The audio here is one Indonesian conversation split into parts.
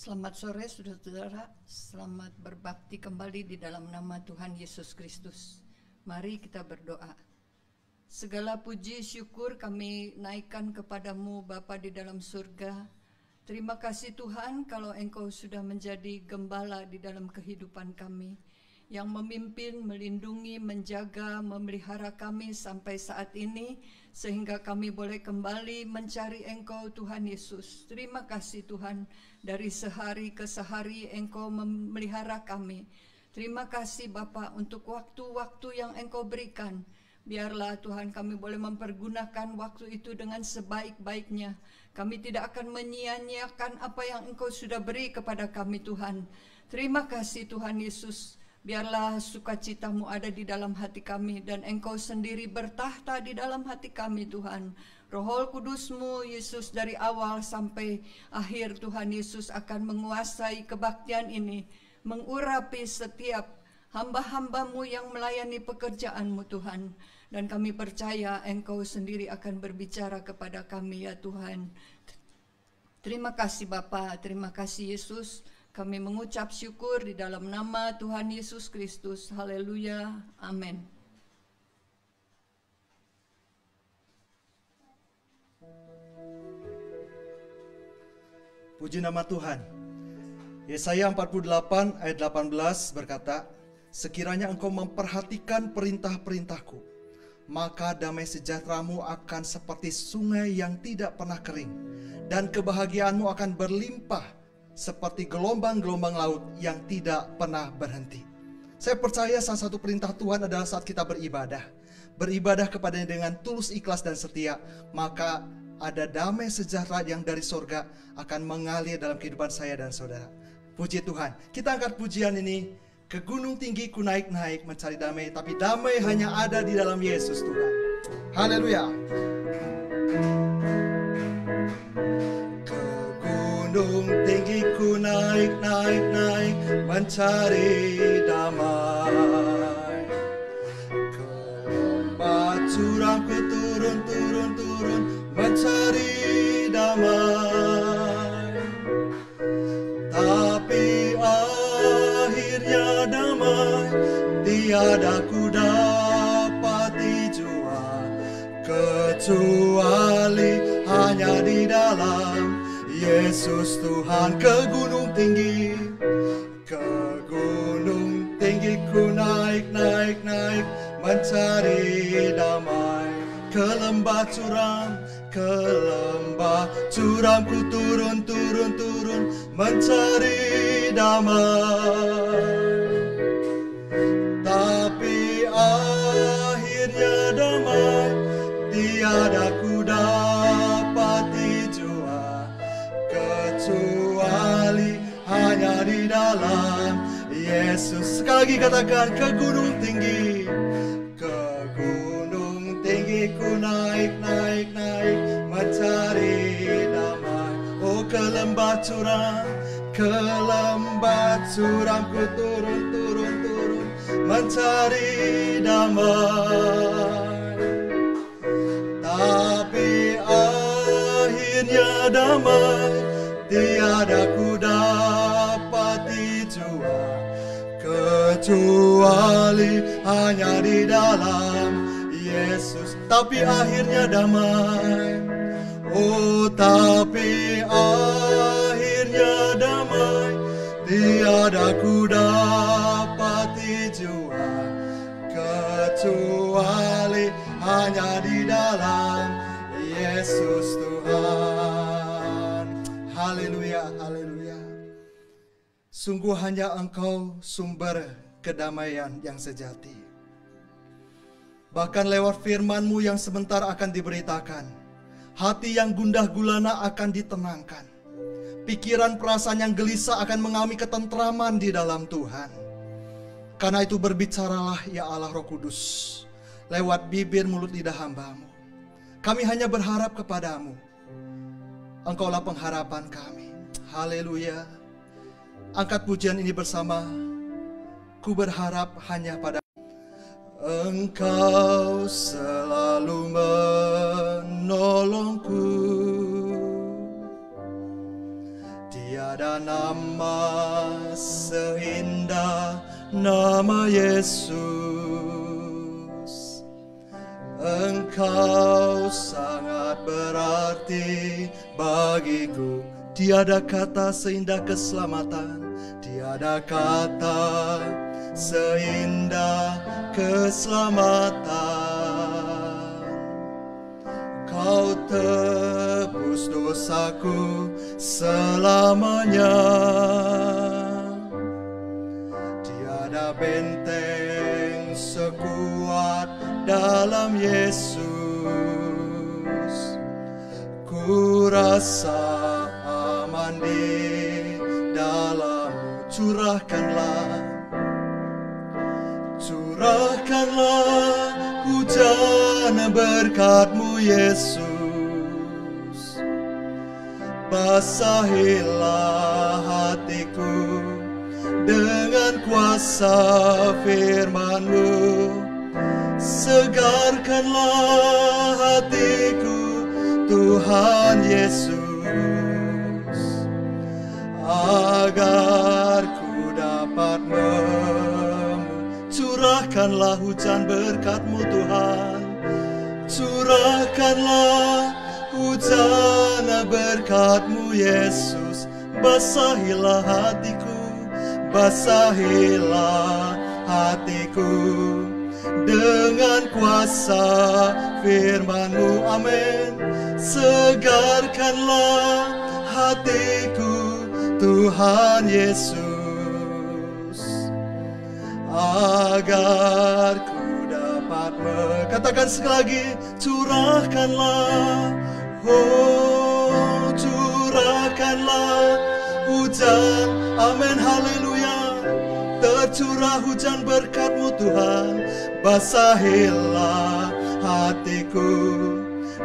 Selamat sore saudara-saudara, selamat berbakti kembali di dalam nama Tuhan Yesus Kristus. Mari kita berdoa. Segala puji syukur kami naikkan kepadamu Bapa di dalam surga. Terima kasih Tuhan kalau Engkau sudah menjadi gembala di dalam kehidupan kami, yang memimpin, melindungi, menjaga, memelihara kami sampai saat ini, sehingga kami boleh kembali mencari Engkau Tuhan Yesus. Terima kasih Tuhan, dari sehari ke sehari Engkau memelihara kami. Terima kasih Bapa untuk waktu-waktu yang Engkau berikan. Biarlah Tuhan kami boleh mempergunakan waktu itu dengan sebaik-baiknya. Kami tidak akan menyia-nyiakan apa yang Engkau sudah beri kepada kami Tuhan. Terima kasih Tuhan Yesus. Biarlah sukacitamu ada di dalam hati kami, dan Engkau sendiri bertahta di dalam hati kami Tuhan. Roh Kudus-Mu Yesus dari awal sampai akhir Tuhan Yesus akan menguasai kebaktian ini, mengurapi setiap hamba-hamba-Mu yang melayani pekerjaan-Mu Tuhan. Dan kami percaya Engkau sendiri akan berbicara kepada kami ya Tuhan. Terima kasih Bapa, terima kasih Yesus. Kami mengucap syukur di dalam nama Tuhan Yesus Kristus. Haleluya. Amin. Puji nama Tuhan. Yesaya 48 ayat 18 berkata, "Sekiranya engkau memperhatikan perintah-perintahku, maka damai sejahteramu akan seperti sungai yang tidak pernah kering, dan kebahagiaanmu akan berlimpah seperti gelombang-gelombang laut yang tidak pernah berhenti." Saya percaya salah satu perintah Tuhan adalah saat kita beribadah. Beribadah kepadanya dengan tulus, ikhlas, dan setia. Maka ada damai sejahtera yang dari sorga akan mengalir dalam kehidupan saya dan saudara. Puji Tuhan. Kita angkat pujian ini. Ke gunung tinggi ku naik-naik mencari damai, tapi damai hanya ada di dalam Yesus Tuhan. Haleluya. Gunung tinggi ku naik-naik mencari damai. Ke lembah curam ku turun mencari damai. Tapi akhirnya damai tiada ku dapati jua, kecuali hanya di dalam Yesus Tuhan. Ke gunung tinggi ku naik mencari damai. Ke lembah curam ku turun mencari damai. Tapi akhirnya damai tiada ku dapati jua, kecuali hanya di dalam Yesus. Sekali lagi katakan, ke gunung tinggi ku naik mencari damai. Oh, ke lembah curam ku turun mencari damai. Tapi akhirnya damai tiada ku dapati jua, kecuali hanya di dalam Yesus. Tapi akhirnya damai. Oh, tapi akhirnya damai tiada ku dapati jua, kecuali hanya di dalam Yesus Tuhan. Haleluya, haleluya. Sungguh hanya Engkau sumber kedamaian yang sejati. Bahkan lewat firman-Mu yang sebentar akan diberitakan, hati yang gundah gulana akan ditenangkan. Pikiran perasaan yang gelisah akan mengalami ketentraman di dalam Tuhan. Karena itu berbicaralah ya Allah Roh Kudus, lewat bibir mulut lidah hamba-Mu. Kami hanya berharap kepadamu. Engkaulah pengharapan kami. Haleluya. Angkat pujian ini bersama. Ku berharap hanya pada Engkau selalu menolongku. Tiada ada nama seindah nama Yesus. Engkau sangat berarti bagiku. Tiada kata seindah keselamatan, tiada kata seindah keselamatan. Kau tebus dosaku selamanya. Tiada benteng sekuat dalam Yesus. Ku rasa aman di dalam-Mu. Curahkanlah hujan berkat-Mu Yesus. Basahilah hatiku dengan kuasa firman-Mu. Segarkanlah hatiku Tuhan Yesus, agar ku dapat curahkanlah hujan berkat-Mu Tuhan. Curahkanlah hujan berkat-Mu Yesus. Basahilah hatiku dengan kuasa firman-Mu. Amin. Segarkanlah hatiku Tuhan Yesus, agar ku dapat katakan sekali lagi, curahkanlah, oh curahkanlah hujan. Amin, haleluya. Tercurah hujan berkat-Mu Tuhan. Basahilah hatiku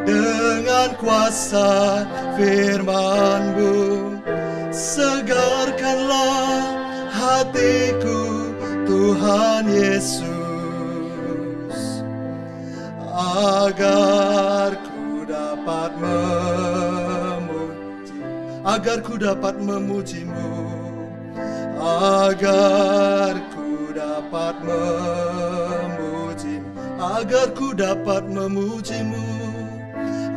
dengan kuasa firman-Mu. Segarkanlah hatiku Tuhan Yesus, agar ku dapat memuji-Mu, agar ku dapat memuji-Mu, agar ku dapat memuji-Mu,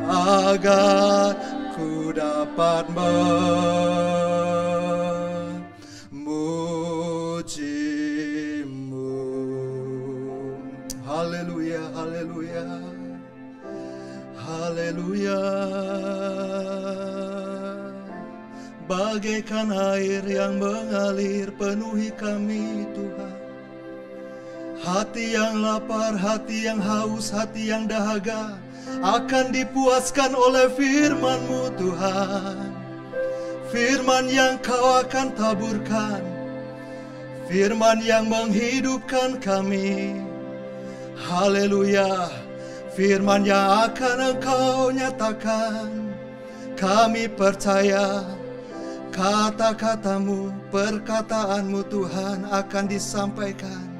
agar ku dapat memuji-Mu. Haleluya, haleluya, haleluya. Bagaikan air yang mengalir penuhi kami Tuhan. Hati yang lapar, hati yang haus, hati yang dahaga akan dipuaskan oleh firman-Mu Tuhan. Firman yang Kau akan taburkan, firman yang menghidupkan kami. Haleluya. Firman yang akan Engkau nyatakan. Kami percaya kata-kata-Mu, perkataan-Mu Tuhan akan disampaikan.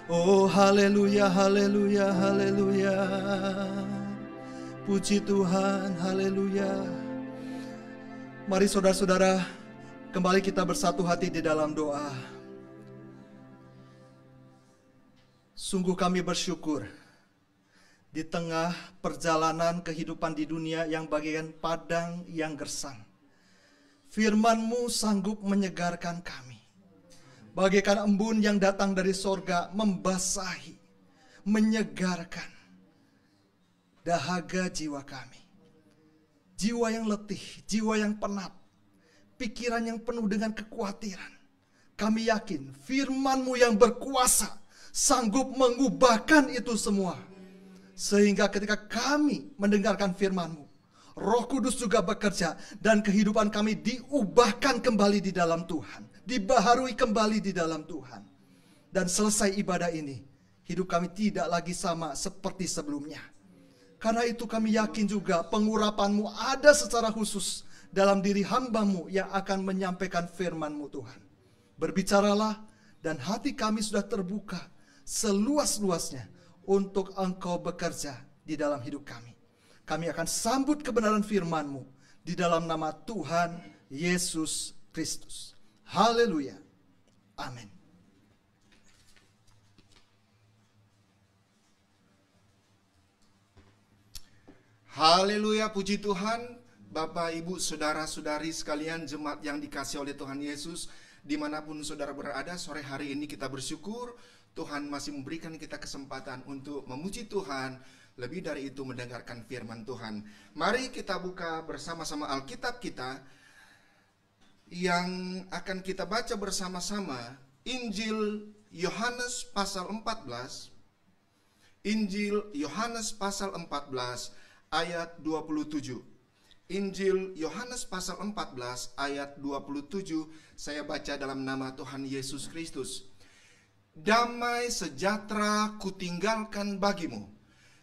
Oh haleluya, haleluya, haleluya. Puji Tuhan, haleluya. Mari saudara-saudara, kembali kita bersatu hati di dalam doa. Sungguh kami bersyukur di tengah perjalanan kehidupan di dunia yang bagaikan padang yang gersang. Firman-Mu sanggup menyegarkan kami. Bagaikan embun yang datang dari sorga, membasahi, menyegarkan dahaga jiwa kami. Jiwa yang letih, jiwa yang penat, pikiran yang penuh dengan kekhawatiran. Kami yakin firman-Mu yang berkuasa sanggup mengubahkan itu semua. Sehingga ketika kami mendengarkan firman-Mu, Roh Kudus juga bekerja dan kehidupan kami diubahkan kembali di dalam Tuhan. Dibaharui kembali di dalam Tuhan. Dan selesai ibadah ini, hidup kami tidak lagi sama seperti sebelumnya. Karena itu kami yakin juga pengurapan-Mu ada secara khusus dalam diri hamba-Mu yang akan menyampaikan firman-Mu Tuhan. Berbicaralah dan hati kami sudah terbuka seluas-luasnya untuk Engkau bekerja di dalam hidup kami. Kami akan sambut kebenaran firman-Mu di dalam nama Tuhan Yesus Kristus. Haleluya. Amin. Haleluya, puji Tuhan. Bapak, Ibu, Saudara-saudari sekalian, jemaat yang dikasihi oleh Tuhan Yesus, dimanapun saudara berada, sore hari ini kita bersyukur Tuhan masih memberikan kita kesempatan untuk memuji Tuhan, lebih dari itu mendengarkan firman Tuhan. Mari kita buka bersama-sama Alkitab kita yang akan kita baca bersama-sama, Injil Yohanes pasal 14. Injil Yohanes pasal 14 ayat 27. Injil Yohanes pasal 14 ayat 27, saya baca dalam nama Tuhan Yesus Kristus. Damai sejahtera kutinggalkan bagimu,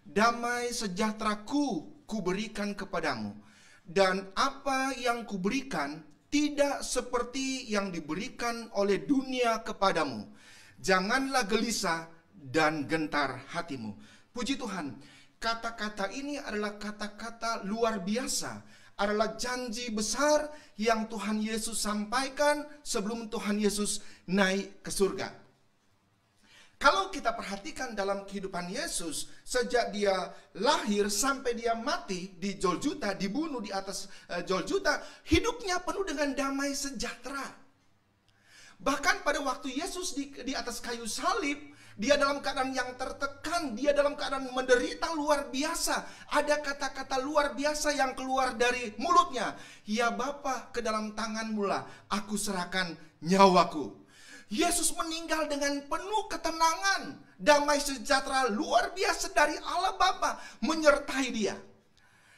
damai sejahteraku kuberikan kepadamu, dan apa yang kuberikan tidak seperti yang diberikan oleh dunia kepadamu. Janganlah gelisah dan gentar hatimu. Puji Tuhan, kata-kata ini adalah kata-kata luar biasa, adalah janji besar yang Tuhan Yesus sampaikan sebelum Tuhan Yesus naik ke surga. Kalau kita perhatikan dalam kehidupan Yesus, sejak dia lahir sampai dia mati di Golgota, dibunuh di atas Golgota, hidupnya penuh dengan damai sejahtera. Bahkan pada waktu Yesus di atas kayu salib, dia dalam keadaan yang tertekan, dia dalam keadaan menderita luar biasa. Ada kata-kata luar biasa yang keluar dari mulutnya. Ya Bapa, ke dalam tangan-Mu lah aku serahkan nyawaku. Yesus meninggal dengan penuh ketenangan. Damai sejahtera luar biasa dari Allah Bapa menyertai dia.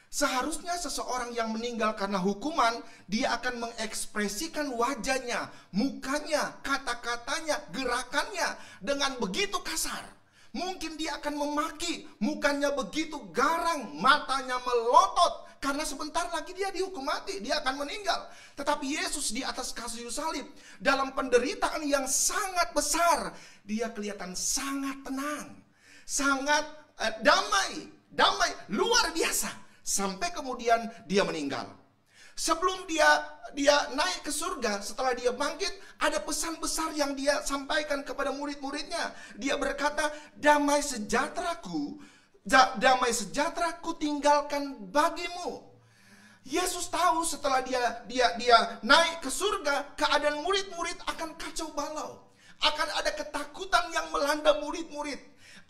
Seharusnya seseorang yang meninggal karena hukuman, dia akan mengekspresikan wajahnya, mukanya, kata-katanya, gerakannya dengan begitu kasar. Mungkin dia akan memaki, mukanya begitu garang, matanya melotot, karena sebentar lagi dia dihukum mati, dia akan meninggal. Tetapi Yesus di atas kayu salib, dalam penderitaan yang sangat besar, dia kelihatan sangat tenang, sangat damai, luar biasa. Sampai kemudian dia meninggal. Sebelum dia naik ke surga, setelah dia bangkit, ada pesan besar yang dia sampaikan kepada murid-muridnya. Dia berkata, damai sejahteraku tinggalkan bagimu. Yesus tahu setelah dia naik ke surga, keadaan murid-murid akan kacau balau. Akan ada ketakutan yang melanda murid-murid.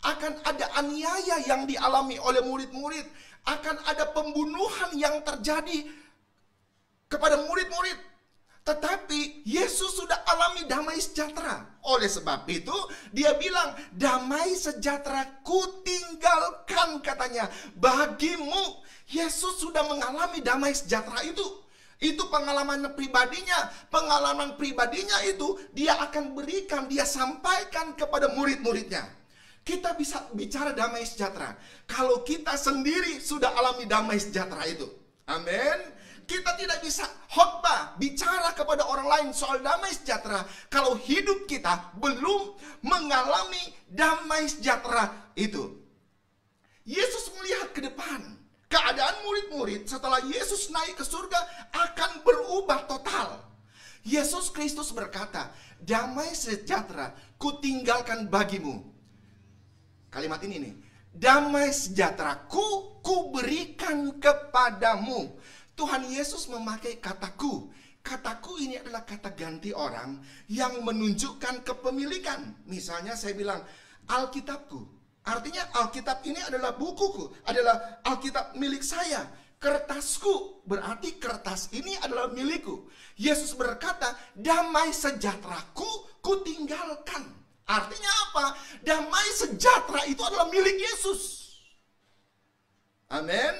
Akan ada aniaya yang dialami oleh murid-murid. Akan ada pembunuhan yang terjadi kepada murid-murid. Tetapi Yesus sudah alami damai sejahtera. Oleh sebab itu dia bilang, damai sejahtera kutinggalkan, katanya, bagimu. Yesus sudah mengalami damai sejahtera itu. Itu pengalaman pribadinya. Pengalaman pribadinya itu dia akan berikan, dia sampaikan kepada murid-muridnya. Kita bisa bicara damai sejahtera kalau kita sendiri sudah alami damai sejahtera itu. Amin. Kita tidak bisa khotbah, bicara kepada orang lain soal damai sejahtera kalau hidup kita belum mengalami damai sejahtera itu. Yesus melihat ke depan. Keadaan murid-murid setelah Yesus naik ke surga akan berubah total. Yesus Kristus berkata, damai sejahtera kutinggalkan bagimu. Kalimat ini nih, damai sejahteraku kuberikan kepadamu. Tuhan Yesus memakai kataku. Kataku ini adalah kata ganti orang yang menunjukkan kepemilikan. Misalnya saya bilang Alkitabku. Artinya Alkitab ini adalah bukuku, adalah Alkitab milik saya. Kertasku, berarti kertas ini adalah milikku. Yesus berkata, damai sejahteraku kutinggalkan. Artinya apa? Damai sejahtera itu adalah milik Yesus. Amin.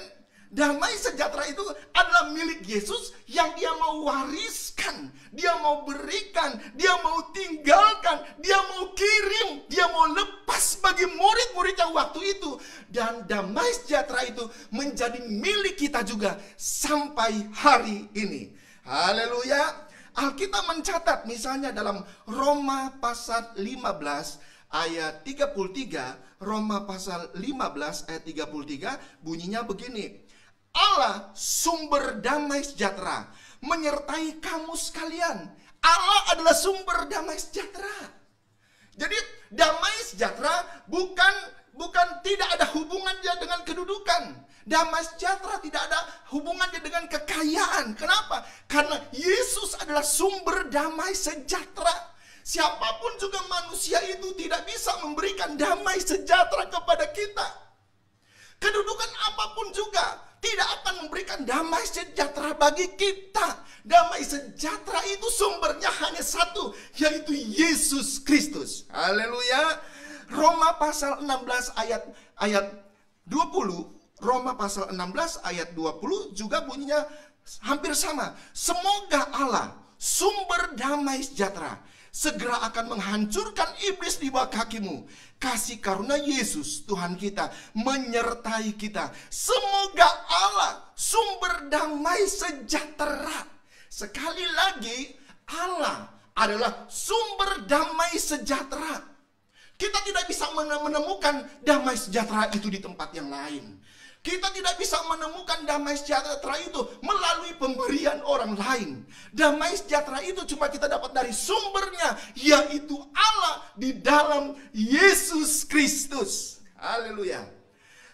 Damai sejahtera itu adalah milik Yesus yang dia mau wariskan, dia mau berikan, dia mau tinggalkan, dia mau kirim, dia mau lepas bagi murid-muridnya waktu itu. Dan damai sejahtera itu menjadi milik kita juga sampai hari ini. Haleluya. Alkitab mencatat misalnya dalam Roma pasal 15 ayat 33, Roma pasal 15 ayat 33 bunyinya begini. Allah sumber damai sejahtera menyertai kamu sekalian. Allah adalah sumber damai sejahtera. Jadi damai sejahtera bukan tidak ada hubungannya dengan kedudukan. Damai sejahtera tidak ada hubungannya dengan kekayaan. Kenapa? Karena Yesus adalah sumber damai sejahtera. Siapapun juga manusia itu tidak bisa memberikan damai sejahtera kepada kita. Kedudukan apapun juga tidak akan memberikan damai sejahtera bagi kita. Damai sejahtera itu sumbernya hanya satu, yaitu Yesus Kristus. Haleluya. Roma pasal 16 ayat 20. Roma pasal 16 ayat 20 juga bunyinya hampir sama. Semoga Allah, sumber damai sejahtera, segera akan menghancurkan iblis di bawah kakimu. Kasih karunia Yesus Tuhan kita menyertai kita. Semoga Allah, sumber damai sejahtera. Sekali lagi, Allah adalah sumber damai sejahtera. Kita tidak bisa menemukan damai sejahtera itu di tempat yang lain. Kita tidak bisa menemukan damai sejahtera itu melalui pemberian orang lain. Damai sejahtera itu cuma kita dapat dari sumbernya, yaitu Allah di dalam Yesus Kristus. Haleluya.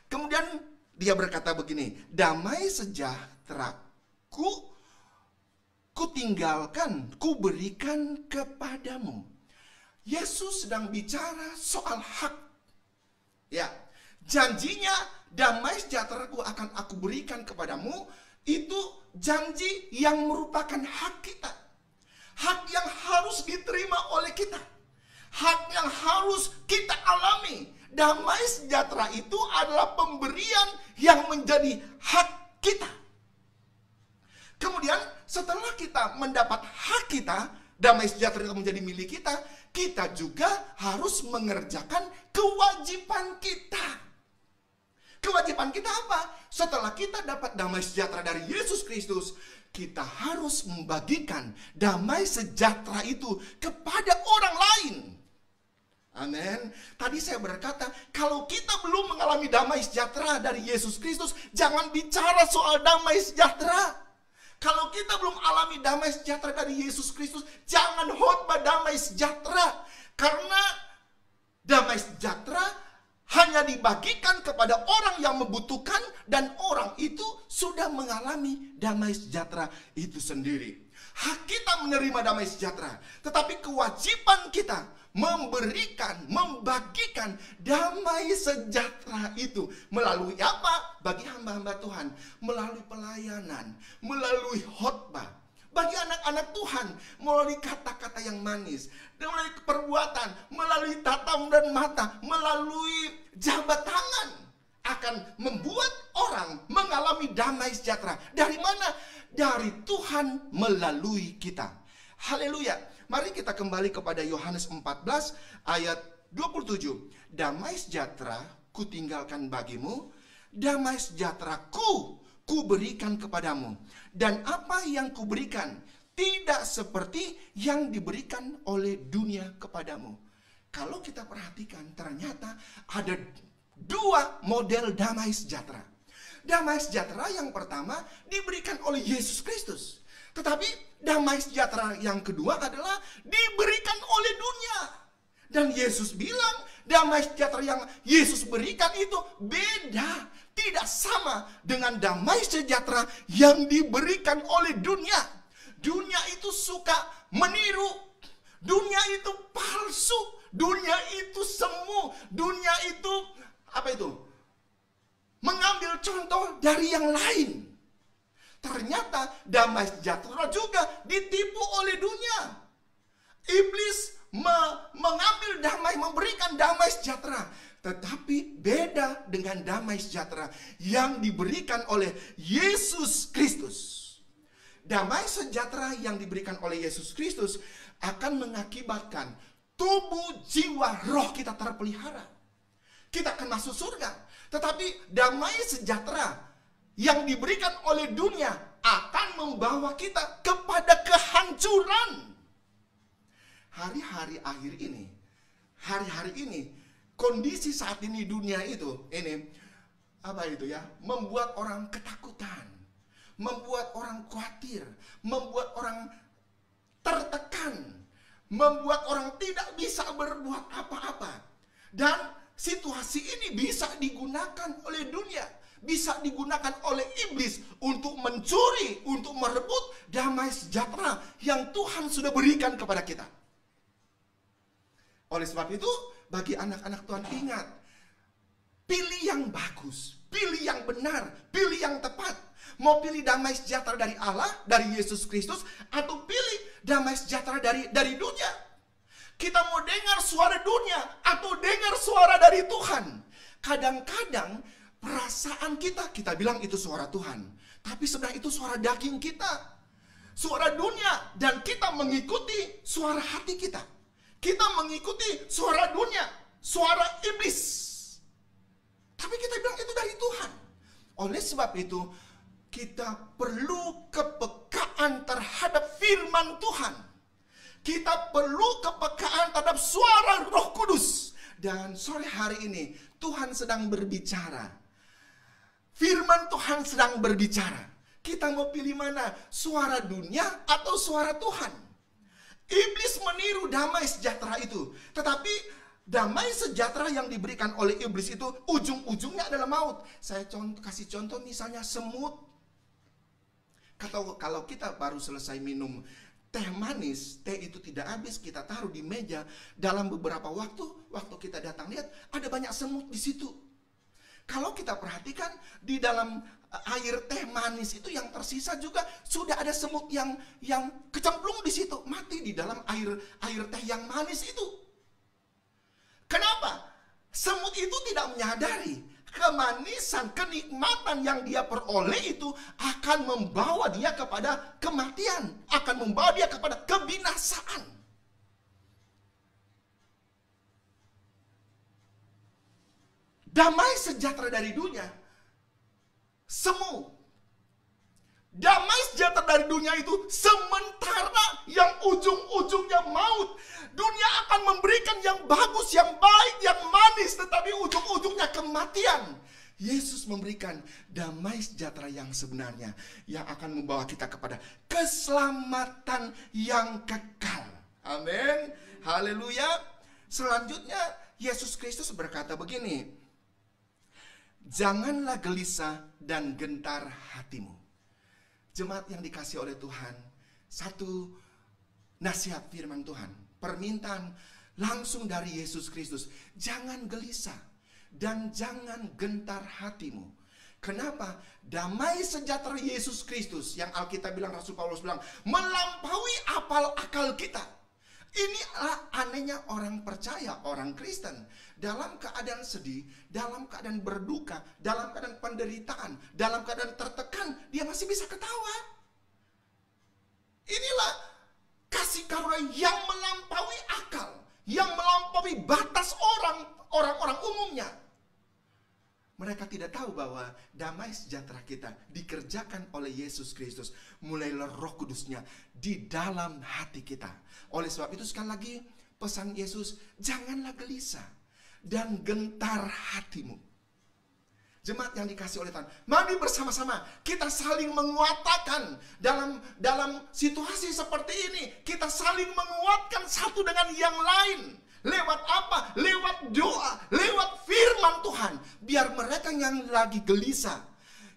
Kemudian dia berkata begini, damai sejahteraku kutinggalkan, kuberikan kepadamu. Yesus sedang bicara soal hak. Ya, janjinya damai sejahteraku akan aku berikan kepadamu, itu janji yang merupakan hak kita. Hak yang harus diterima oleh kita. Hak yang harus kita alami. Damai sejahtera itu adalah pemberian yang menjadi hak kita. Kemudian setelah kita mendapat hak kita, damai sejahtera itu menjadi milik kita, kita juga harus mengerjakan kewajiban kita. Kewajiban kita apa? Setelah kita dapat damai sejahtera dari Yesus Kristus, kita harus membagikan damai sejahtera itu kepada orang lain. Amin. Tadi saya berkata, kalau kita belum mengalami damai sejahtera dari Yesus Kristus, jangan bicara soal damai sejahtera. Kalau kita belum alami damai sejahtera dari Yesus Kristus, jangan khotbah damai sejahtera. Karena damai sejahtera hanya dibagikan kepada orang yang membutuhkan, dan orang itu sudah mengalami damai sejahtera itu sendiri. Hak kita menerima damai sejahtera, tetapi kewajiban kita memberikan, membagikan damai sejahtera itu melalui apa? Bagi hamba-hamba Tuhan, melalui pelayanan, melalui khotbah. Bagi anak-anak Tuhan, melalui kata-kata yang manis, melalui perbuatan, melalui tatap dan mata, melalui jabat tangan, akan membuat orang mengalami damai sejahtera. Dari mana? Dari Tuhan melalui kita. Haleluya. Mari kita kembali kepada Yohanes 14 ayat 27. Damai sejahtera ku tinggalkan bagimu, damai sejahtera ku berikan kepadamu. Dan apa yang ku berikan tidak seperti yang diberikan oleh dunia kepadamu. Kalau kita perhatikan, ternyata ada dua model damai sejahtera. Damai sejahtera yang pertama diberikan oleh Yesus Kristus. Tetapi damai sejahtera yang kedua adalah diberikan oleh dunia. Dan Yesus bilang damai sejahtera yang Yesus berikan itu beda. Tidak sama dengan damai sejahtera yang diberikan oleh dunia. Dunia itu suka meniru. Dunia itu palsu. Dunia itu semu. Dunia itu apa itu? Mengambil contoh dari yang lain. Ternyata damai sejahtera juga ditipu oleh dunia. Iblis mengambil damai, memberikan damai sejahtera. Tetapi beda dengan damai sejahtera yang diberikan oleh Yesus Kristus. Damai sejahtera yang diberikan oleh Yesus Kristus akan mengakibatkan tubuh, jiwa, roh kita terpelihara. Kita akan masuk surga. Tetapi damai sejahtera yang diberikan oleh dunia akan membawa kita kepada kehancuran. Hari-hari akhir ini, kondisi saat ini dunia itu, apa itu ya? Membuat orang ketakutan, membuat orang khawatir, membuat orang tertekan, membuat orang tidak bisa berbuat apa-apa. Dan situasi ini bisa digunakan oleh dunia, bisa digunakan oleh iblis untuk mencuri, untuk merebut damai sejahtera yang Tuhan sudah berikan kepada kita. Oleh sebab itu, bagi anak-anak Tuhan, ingat, pilih yang bagus, pilih yang benar, pilih yang tepat. Mau pilih damai sejahtera dari Allah, dari Yesus Kristus, atau pilih damai sejahtera dari dunia. Kita mau dengar suara dunia atau dengar suara dari Tuhan. Kadang-kadang perasaan kita bilang itu suara Tuhan, tapi sebenarnya itu suara daging kita, suara dunia, dan kita mengikuti suara hati kita. Kita mengikuti suara dunia, suara iblis. Tapi kita bilang itu dari Tuhan. Oleh sebab itu, kita perlu kepekaan terhadap firman Tuhan. Kita perlu kepekaan terhadap suara Roh Kudus. Dan sore hari ini, Tuhan sedang berbicara. Firman Tuhan sedang berbicara. Kita mau pilih mana? Suara dunia atau suara Tuhan? Iblis meniru damai sejahtera itu. Tetapi damai sejahtera yang diberikan oleh iblis itu ujung-ujungnya adalah maut. Saya kasih contoh misalnya semut. Kalau kita baru selesai minum teh manis, teh itu tidak habis, kita taruh di meja. Dalam beberapa waktu kita datang lihat, ada banyak semut di situ. Kalau kita perhatikan, di dalam air teh manis itu yang tersisa juga sudah ada semut yang kecemplung di situ, mati di dalam air teh yang manis itu. Kenapa? Semut itu tidak menyadari kemanisan, kenikmatan yang dia peroleh itu akan membawa dia kepada kematian, akan membawa dia kepada kebinasaan. Damai sejahtera dari dunia semu. Damai sejahtera dari dunia itu sementara, yang ujung-ujungnya maut. Dunia akan memberikan yang bagus, yang baik, yang manis, tetapi ujung-ujungnya kematian. Yesus memberikan damai sejahtera yang sebenarnya, yang akan membawa kita kepada keselamatan yang kekal. Amin. Haleluya. Selanjutnya Yesus Kristus berkata begini, janganlah gelisah dan gentar hatimu. Jemaat yang dikasihi oleh Tuhan, satu nasihat firman Tuhan, permintaan langsung dari Yesus Kristus. Jangan gelisah dan jangan gentar hatimu. Kenapa? Damai sejahtera Yesus Kristus yang Alkitab bilang, Rasul Paulus bilang, melampaui akal kita. Inilah anehnya orang percaya, orang Kristen. Dalam keadaan sedih, dalam keadaan berduka, dalam keadaan penderitaan, dalam keadaan tertekan, dia masih bisa ketawa. Inilah kasih karunia yang melampaui akal, yang melampaui batas orang-orang umumnya. Mereka tidak tahu bahwa damai sejahtera kita dikerjakan oleh Yesus Kristus, mulailah Roh Kudusnya di dalam hati kita. Oleh sebab itu sekali lagi pesan Yesus, janganlah gelisah dan gentar hatimu. Jemaat yang dikasih oleh Tuhan, mari bersama-sama kita saling menguatkan dalam situasi seperti ini. Kita saling menguatkan satu dengan yang lain. Lewat apa? Lewat doa, lewat firman Tuhan. Biar mereka yang lagi gelisah,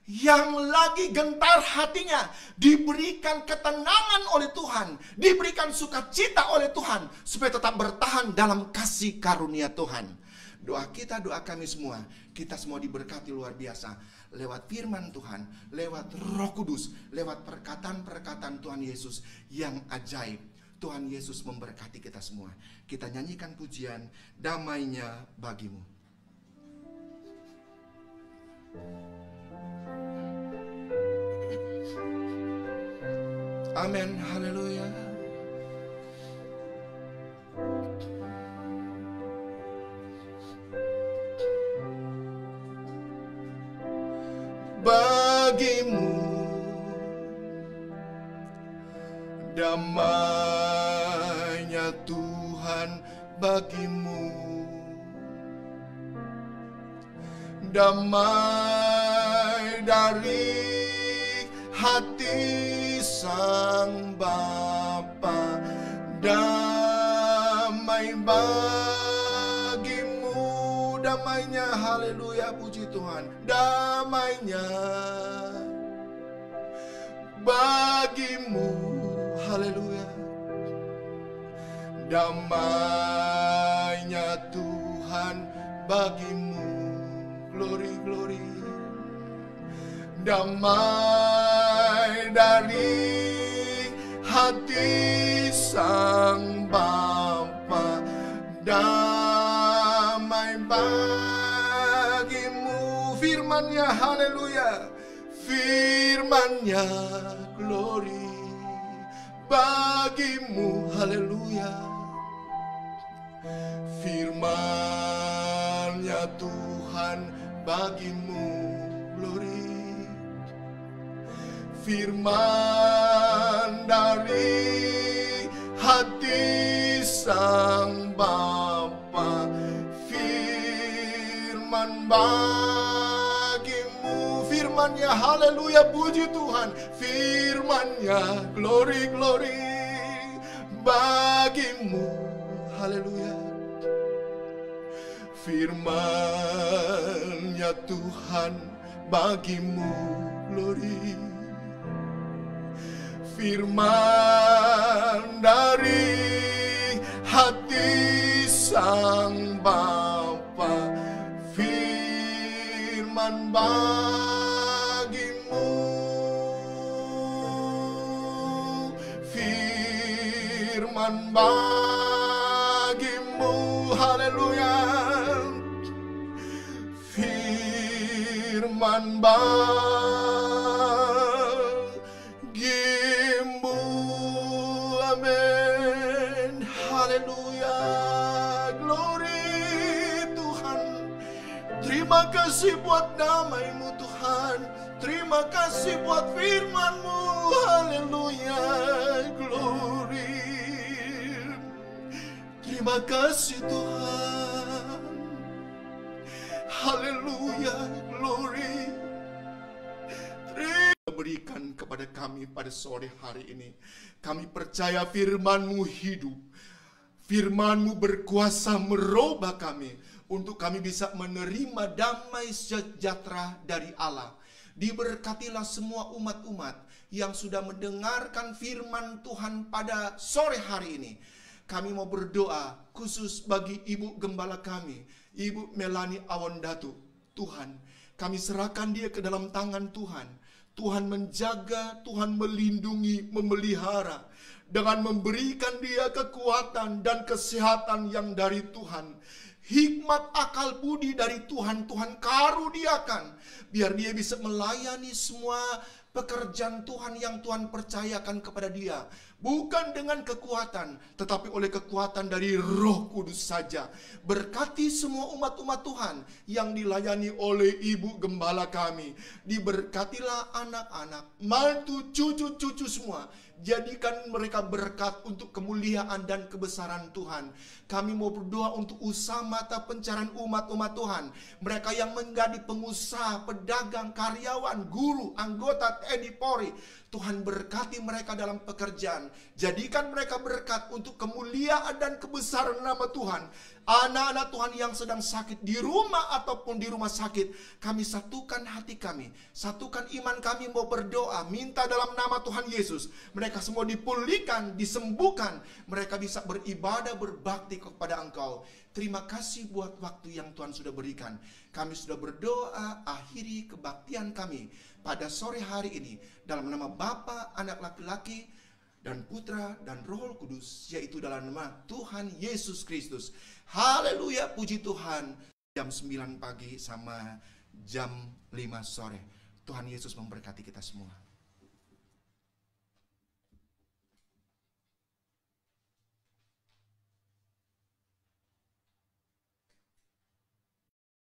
yang lagi gentar hatinya, diberikan ketenangan oleh Tuhan, diberikan sukacita oleh Tuhan, supaya tetap bertahan dalam kasih karunia Tuhan. Doa kita, doa kami semua, kita semua diberkati luar biasa lewat firman Tuhan, lewat Roh Kudus, lewat perkataan-perkataan Tuhan Yesus yang ajaib. Tuhan Yesus memberkati kita semua. Kita nyanyikan pujian damainya bagimu. Amin, haleluya. Bagimu damainya Tuhan, bagimu damai dari hati Sang Bapa, damai bagimu, damainya, haleluya, puji Tuhan, damainya bagimu, haleluya, damainya Tuhan bagimu, glory, glory, damai dari hati Sang Bapa, damai bagimu, firman-Nya, haleluya, firman-Nya, glory, bagimu, haleluya, firman-Nya Tuhan bagimu, glory, firman dari hati Sang Bapa, firman bagimu, firman-Nya, haleluya, puji Tuhan, firman-Nya, glory, glory, bagimu, haleluya, firman-Nya Tuhan bagimu, glory, firman dari hati Sang Bapa, firman bagimu, firman bagimu, haleluya, firman bagimu, amin, haleluya, glory Tuhan, terima kasih buat damai-Mu Tuhan, terima kasih buat firman-Mu, haleluya, glory, terima kasih Tuhan, haleluya, glory, berikan kepada kami pada sore hari ini. Kami percaya firman-Mu hidup, firman-Mu berkuasa merubah kami, untuk kami bisa menerima damai sejahtera dari Allah. Diberkatilah semua umat-umat yang sudah mendengarkan firman Tuhan pada sore hari ini. Kami mau berdoa khusus bagi Ibu Gembala kami, Ibu Melani Awandatu. Tuhan, kami serahkan dia ke dalam tangan Tuhan. Tuhan menjaga, Tuhan melindungi, memelihara, dengan memberikan dia kekuatan dan kesehatan yang dari Tuhan. Hikmat akal budi dari Tuhan, Tuhan karuniakan, biar dia bisa melayani semua pekerjaan Tuhan yang Tuhan percayakan kepada dia. Bukan dengan kekuatan, tetapi oleh kekuatan dari Roh Kudus saja. Berkati semua umat-umat Tuhan yang dilayani oleh Ibu Gembala kami. Diberkatilah anak-anak, mantu, cucu-cucu semua. Jadikan mereka berkat untuk kemuliaan dan kebesaran Tuhan. Kami mau berdoa untuk usaha mata pencarian umat-umat Tuhan. Mereka yang menjadi pengusaha, pedagang, karyawan, guru, anggota TNI Polri. Tuhan berkati mereka dalam pekerjaan. Jadikan mereka berkat untuk kemuliaan dan kebesaran nama Tuhan. Anak-anak Tuhan yang sedang sakit di rumah ataupun di rumah sakit, kami satukan hati kami, satukan iman kami, mau berdoa, minta dalam nama Tuhan Yesus. Mereka semua dipulihkan, disembuhkan. Mereka bisa beribadah, berbakti kepada Engkau. Terima kasih buat waktu yang Tuhan sudah berikan. Kami sudah berdoa, akhiri kebaktian kami pada sore hari ini dalam nama Bapa, Anak laki-laki, dan Putra, dan Roh Kudus, yaitu dalam nama Tuhan Yesus Kristus. Haleluya, puji Tuhan. Jam 9 pagi sama jam 5 sore. Tuhan Yesus memberkati kita semua.